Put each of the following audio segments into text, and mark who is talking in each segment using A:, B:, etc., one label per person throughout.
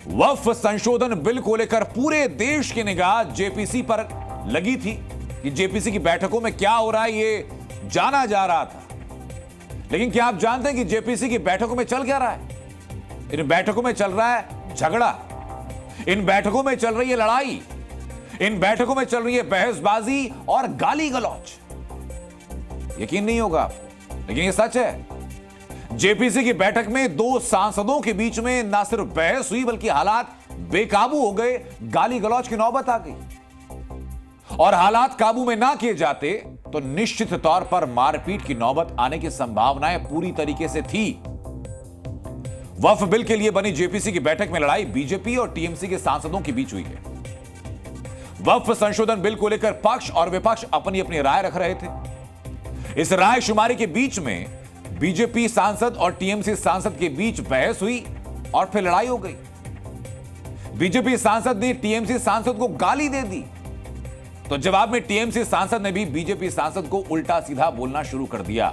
A: वक्फ संशोधन बिल को लेकर पूरे देश की निगाह जेपीसी पर लगी थी कि जेपीसी की बैठकों में क्या हो रहा है ये जाना जा रहा था। लेकिन क्या आप जानते हैं कि जेपीसी की बैठकों में चल क्या रहा है? इन बैठकों में चल रहा है झगड़ा, इन बैठकों में चल रही है लड़ाई, इन बैठकों में चल रही है बहसबाजी और गाली गलौज। यकीन नहीं होगा लेकिन ये सच है। जेपीसी की बैठक में दो सांसदों के बीच में ना सिर्फ बहस हुई बल्कि हालात बेकाबू हो गए, गाली गलौज की नौबत आ गई। और हालात काबू में ना किए जाते तो निश्चित तौर पर मारपीट की नौबत आने की संभावनाएं पूरी तरीके से थी। वक्फ बिल के लिए बनी जेपीसी की बैठक में लड़ाई बीजेपी और टीएमसी के सांसदों के बीच हुई है। वक्फ संशोधन बिल को लेकर पक्ष और विपक्ष अपनी अपनी राय रख रहे थे। इस राय शुमारी के बीच में बीजेपी सांसद और टीएमसी सांसद के बीच बहस हुई और फिर लड़ाई हो गई। बीजेपी सांसद ने टीएमसी सांसद को गाली दे दी तो जवाब में टीएमसी सांसद ने भी बीजेपी सांसद को उल्टा सीधा बोलना शुरू कर दिया।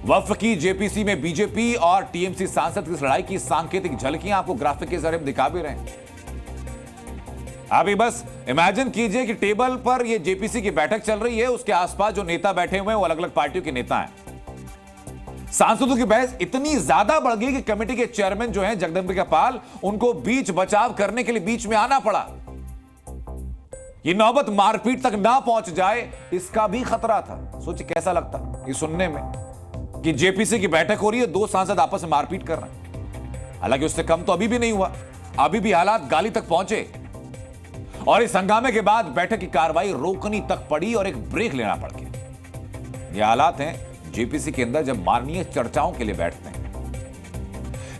A: वक्फ की जेपीसी में बीजेपी और टीएमसी सांसद की लड़ाई की सांकेतिक झलकियां आपको ग्राफिक के जरिए दिखा भी रहे हैं। आप ही बस इमेजिन कीजिए कि टेबल पर ये जेपीसी की बैठक चल रही है, उसके आसपास जो नेता बैठे हुए हैं वो अलग अलग पार्टियों के नेता हैं। सांसदों की बहस इतनी ज्यादा बढ़ गई कि कमेटी के चेयरमैन जो हैं जगदम्बिका पाल, उनको बीच बचाव करने के लिए बीच में आना पड़ा। ये नौबत मारपीट तक ना पहुंच जाए इसका भी खतरा था। सोचिए कैसा लगता ये सुनने में कि जेपीसी की बैठक हो रही है, दो सांसद आपस में मारपीट कर रहे हैं। हालांकि उससे कम तो अभी भी नहीं हुआ, अभी भी हालात गाली तक पहुंचे और इस हंगामे के बाद बैठक की कार्रवाई रोकनी तक पड़ी और एक ब्रेक लेना पड़ गया। ये हालात हैं जेपीसी के अंदर जब माननीय चर्चाओं के लिए बैठते हैं।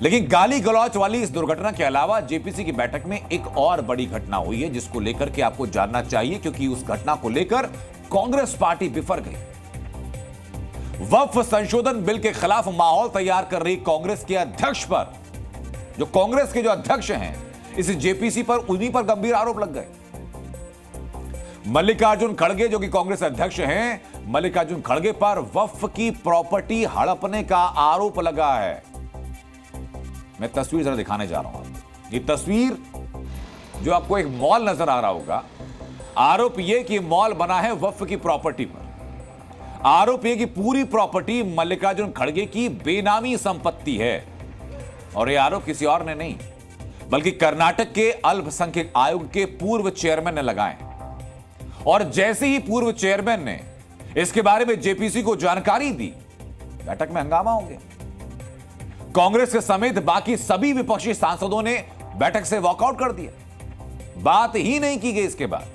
A: लेकिन गाली गलौच वाली इस दुर्घटना के अलावा जेपीसी की बैठक में एक और बड़ी घटना हुई है जिसको लेकर के आपको जानना चाहिए, क्योंकि उस घटना को लेकर कांग्रेस पार्टी बिफर गई। वक्फ संशोधन बिल के खिलाफ माहौल तैयार कर रही कांग्रेस के अध्यक्ष पर, जो कांग्रेस के जो अध्यक्ष हैं, इस जेपीसी पर उन्हीं पर गंभीर आरोप लग गए। मल्लिकार्जुन खड़गे जो कि कांग्रेस अध्यक्ष हैं, मल्लिकार्जुन खड़गे पर वक्फ की प्रॉपर्टी हड़पने का आरोप लगा है। मैं तस्वीर जरा दिखाने जा रहा हूं। ये तस्वीर जो आपको एक मॉल नजर आ रहा होगा, आरोप यह कि मॉल बना है वक्फ की प्रॉपर्टी पर। आरोप यह कि पूरी प्रॉपर्टी मल्लिकार्जुन खड़गे की बेनामी संपत्ति है और यह आरोप किसी और ने नहीं बल्कि कर्नाटक के अल्पसंख्यक आयोग के पूर्व चेयरमैन ने लगाए। और जैसे ही पूर्व चेयरमैन ने इसके बारे में जेपीसी को जानकारी दी, बैठक में हंगामा हो गया। कांग्रेस के समेत बाकी सभी विपक्षी सांसदों ने बैठक से वॉकआउट कर दिया, बात ही नहीं की गई इसके बाद।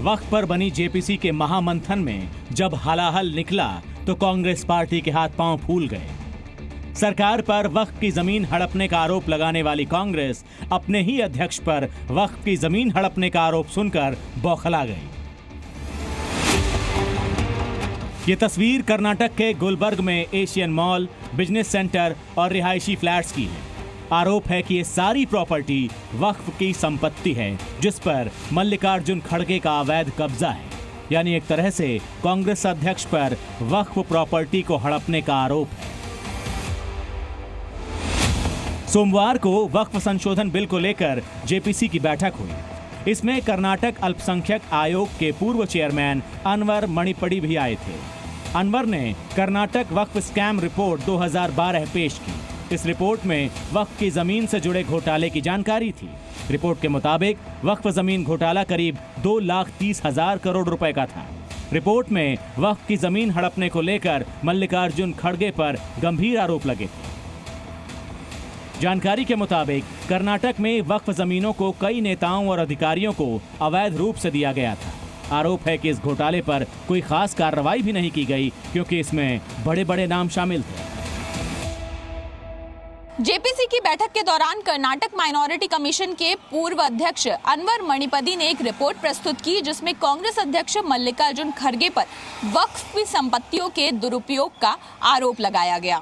B: वक्फ पर बनी जेपीसी के महामंथन में जब हलाहल निकला तो कांग्रेस पार्टी के हाथ पांव फूल गए। सरकार पर वक्फ की जमीन हड़पने का आरोप लगाने वाली कांग्रेस अपने ही अध्यक्ष पर वक्फ की जमीन हड़पने का आरोप सुनकर बौखला गई। ये तस्वीर कर्नाटक के गुलबर्ग में एशियन मॉल, बिजनेस सेंटर और रिहायशी फ्लैट्स की है। आरोप है कि ये सारी प्रॉपर्टी वक्फ की संपत्ति है जिस पर मल्लिकार्जुन खड़गे का अवैध कब्जा है। यानी एक तरह से कांग्रेस अध्यक्ष पर वक्फ प्रॉपर्टी को हड़पने का आरोप है। सोमवार को वक्फ संशोधन बिल को लेकर जेपीसी की बैठक हुई। इसमें कर्नाटक अल्पसंख्यक आयोग के पूर्व चेयरमैन अनवर मणिपड़ी भी आए थे। अनवर ने कर्नाटक वक्फ स्कैम रिपोर्ट 2012 पेश की। इस रिपोर्ट में वक्फ की जमीन से जुड़े घोटाले की जानकारी थी। रिपोर्ट के मुताबिक वक्फ जमीन घोटाला करीब 2,30,000 करोड़ रुपए का था। रिपोर्ट में वक्फ की जमीन हड़पने को लेकर मल्लिकार्जुन खड़गे पर गंभीर आरोप लगे थे। जानकारी के मुताबिक कर्नाटक में वक्फ जमीनों को कई नेताओं और अधिकारियों को अवैध रूप से दिया गया था। आरोप है कि इस घोटाले पर कोई खास कार्रवाई भी नहीं की गई क्योंकि इसमें बड़े बड़े नाम शामिल थे।
C: जेपीसी की बैठक के दौरान कर्नाटक माइनॉरिटी कमीशन के पूर्व अध्यक्ष अनवर मणिपदी ने एक रिपोर्ट प्रस्तुत की जिसमें कांग्रेस अध्यक्ष मल्लिकार्जुन खड़गे पर वक्फ की संपत्तियों के दुरुपयोग का आरोप लगाया गया।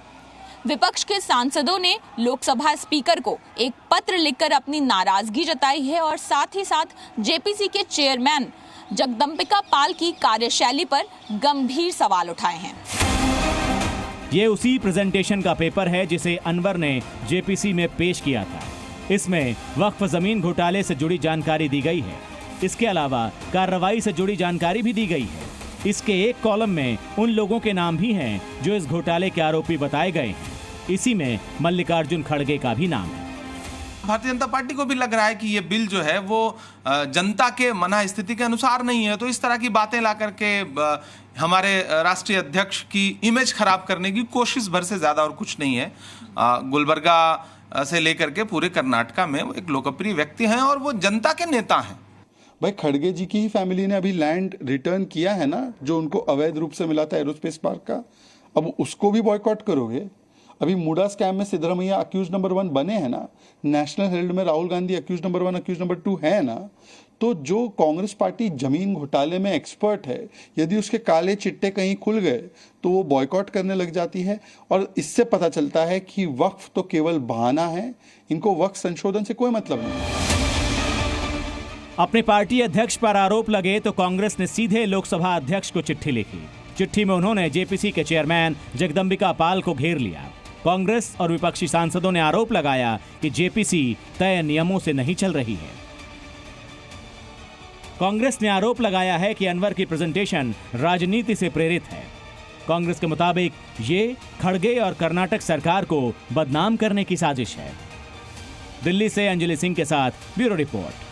C: विपक्ष के सांसदों ने लोकसभा स्पीकर को एक पत्र लिखकर अपनी नाराजगी जताई है और साथ ही साथ जेपीसी के चेयरमैन जगदम्बिका पाल की कार्यशैली पर गंभीर सवाल उठाए हैं।
B: ये उसी प्रेजेंटेशन का पेपर है जिसे अनवर ने जेपीसी में पेश किया था। इसमें वक्फ जमीन घोटाले से जुड़ी जानकारी दी गई है। इसके अलावा कार्रवाई से जुड़ी जानकारी भी दी गई है। इसके एक कॉलम में उन लोगों के नाम भी हैं जो इस घोटाले के आरोपी बताए गए हैं। इसी में मल्लिकार्जुन खड़गे का भी नाम है।
D: भारतीय जनता पार्टी को भी लग रहा है कि ये बिल जो है वो जनता के मना स्थिति के अनुसार नहीं है, तो इस तरह की बातें ला करके हमारे राष्ट्रीय अध्यक्ष की इमेज खराब करने की कोशिश भर से ज्यादा और कुछ नहीं है। गुलबर्गा से लेकर के पूरे कर्नाटका में वो एक लोकप्रिय व्यक्ति हैं और वो जनता के नेता हैं।
E: भाई खड़गे जी की ही फैमिली ने अभी लैंड रिटर्न किया है ना, जो उनको अवैध रूप से मिला था एरोस्पेस पार्क का। अब उसको भी बॉयकॉट करोगे? अभी मुडा स्कैम में सिद्धरामैया अक्यूज नंबर 1 बने हैं ना, नेशनल हेराल्ड में Rahul Gandhi accused number 1 accused number 2 है ना। तो जो कांग्रेस पार्टी जमीन घोटाले में एक्सपर्ट है, यदि उसके काले चिट्टे कहीं खुल गए तो वो बॉयकॉट करने लग जाती है। और इससे पता चलता है कि वक्फ तो केवल बहाना है, इनको वक्फ संशोधन से कोई मतलब नहीं।
B: अपने पार्टी अध्यक्ष पर आरोप लगे तो कांग्रेस ने सीधे लोकसभा अध्यक्ष को चिट्ठी लिखी। चिट्ठी में उन्होंने जेपीसी के चेयरमैन जगदम्बिका पाल को घेर लिया। कांग्रेस और विपक्षी सांसदों ने आरोप लगाया कि जेपीसी तय नियमों से नहीं चल रही है। कांग्रेस ने आरोप लगाया है कि अनवर की प्रेजेंटेशन राजनीति से प्रेरित है। कांग्रेस के मुताबिक ये खड़गे और कर्नाटक सरकार को बदनाम करने की साजिश है। दिल्ली से अंजलि सिंह के साथ ब्यूरो रिपोर्ट।